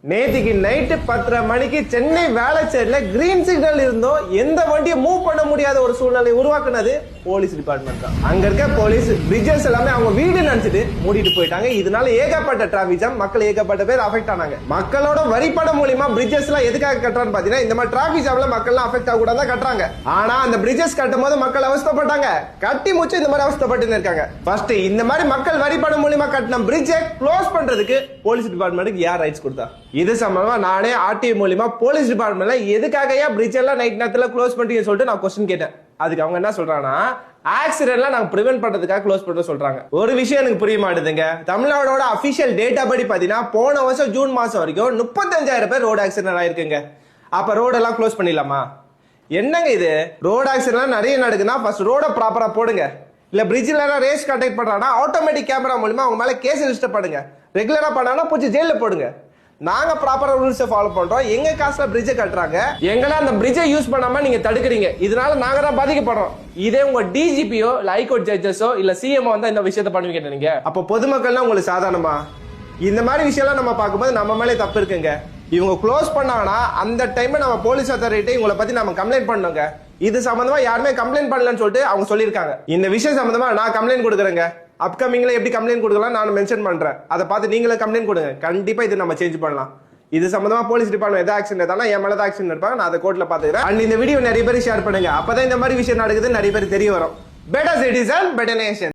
நேத்திக்கு நைட்டு 10:30 மணிக்கு Chennai வேளச்சேரியில green signal இருந்தோம் எந்த வண்டியை மூவ் பண்ண முடியாத ஒரு சூழ்நிலை உருவாக்குனது போலீஸ் டிபார்ட்மெண்ட் தான். அங்க இருக்க போலீஸ் பிரிட்ஜஸ் எல்லாமே அவங்க வீடு நினைச்சிட்டு மூடிட்டு போயிட்டாங்க. இதனால ஏகப்பட்ட டிராபிக் ஜாம், மக்கள் ஏகப்பட்ட பேர் அஃபெக்ட் ஆனாங்க. மக்களோட வரிப்பணம் மூலியமா பிரிட்ஜஸ் எல்லாம் எதுக்காக கட்டுறான்னு பாத்தீங்கன்னா இந்த மாதிரி டிராபிக் ஜாம்ல மக்கள் எல்லாம் அஃபெக்ட் ஆக கூடாது கட்டுறாங்க. ஆனா அந்த பிரிட்ஜஸ் கட்டும் போது மக்கள் அவஸ்தைப்பட்டாங்க, கட்டி முச்சு இந்த மாதிரி அவஸ்தைப்பட்டு இருக்காங்க. ஃபர்ஸ்ட் இந்த மாதிரி மக்கள் வரிப்பணம் மூலியமா கட்டின பிரிட்ஜை க்ளோஸ் பண்றதுக்கு போலீஸ் டிபார்ட்மெண்ட்டுக்கு யார் ரைட்ஸ் கொடுத்தா? இது சம்பந்தமா நானே ஆர்டிஐ மூலமா போலீஸ் டிபார்ட்மெண்ட்ல எதுக்காக பிரிட்ஜ் எல்லாம் நைட் நேரத்துல க்ளோஸ் பண்ணிட்டு சொல்லிட்டு நான் क्वेश्चन கேட்டேன். அதுக்கு அவங்க என்ன சொல்றாங்கன்னா ஆக்சிடென்ட்லாம் நாங்க பிரிவென்ட் பண்றதுக்காக க்ளோஸ் பண்ண சொல்றாங்க. ஒரு விஷயம் எனக்கு புரிய மாட்டேதுங்க. தமிழ்நாடோட அபிஷியல் டேட்டா படி பாத்தீங்கன்னா போன வருஷம் ஜூன் மாசம் வரைக்கும் 35,000 பேர் ரோடு ஆக்சிடென்ட் ஆயிருக்குங்க. அப்ப ரோடு எல்லாம் க்ளோஸ் பண்ணிடலாமா? என்னங்க இது? ரோடு ஆக்சிடென்ட் நிறைய நடக்குன்னா ஃபர்ஸ்ட் ரோட ப்ராப்பரா போடுங்க. இல்ல பிரிட்ஜ்ல ரேஸ் கண்டக்ட் பண்றாங்கன்னா ஆட்டோமேட்டிக் கேமரா மூலமா அவங்க மேல கேஸ் ரெஜிஸ்டர் பண்ணுங்க. ரெகுலரா பண்ணானா போச்சு ஜெயில போடுங்க. நாங்க ப்ராப்பரா ரூல்ஸ் ஃபாலோ பண்றோம். எங்க காசுல பிரிட்ஜ் கட்டுறாங்க, எங்கள அந்த பிரிட்ஜை யூஸ் பண்ணாம நீங்க தடுக்கிறீங்க. இதனால நாங்க தான் பாதிக்கப்படுறோம். இதே உங்க டிஜிபியோ இல்ல ஹைகோர்ட் ஜட்ஜஸோ இல்ல சிஎம்ஓ வந்தா இந்த விஷயத்தை பண்ணுவீங்க நீங்க. அப்ப பொதுமக்கள்லாம் உங்களுக்கு சாதாரணமா? இந்த மாதிரி விஷயம்லாம் நம்ம பார்க்கும்போது நம்ம மேலே தப்பு இருக்குங்க. இவங்க க்ளோஸ் பண்ணாங்கன்னா அந்த டைம்ல நம்ம போலீஸ் அத்தாரிட்டி உங்களை பத்தி நம்ம கம்ப்ளைண்ட் பண்ணுங்க. இது சம்பந்தமா யாருமே கம்ப்ளைண்ட் பண்ணலன்னு சொல்லிட்டு அவங்க சொல்லியிருக்காங்க. இந்த விஷயம் சம்பந்தமா நான் கம்ப்ளைண்ட் கொடுக்குறேங்க. அப்கமிங்ல எப்படி கம்ப்ளைண்ட் கொடுக்கலாம் நான் மென்ஷன் பண்றேன். அதை பார்த்து நீங்களே கம்ப்ளைண்ட் கொடுங்க. கண்டிப்பா இது நம்ம சேஞ்ச் பண்ணலாம். இது சம்பந்தமா போலீஸ் டிபார்ட்மெண்ட் எதாவது ஆக்ஷன் எடுத்தாலும் என் மேல தான் ஆக்ஷன் எடுப்பாங்க. நான் அதை கோர்ட்ல பாத்துக்கிறேன். அண்ட் இந்த வீடியோ நிறைய பேர் ஷேர் பண்ணுங்க. அப்பதான் இந்த மாதிரி விஷயம் நடக்குது நிறைய பேர் தெரிய வரும். Better citizen better nation.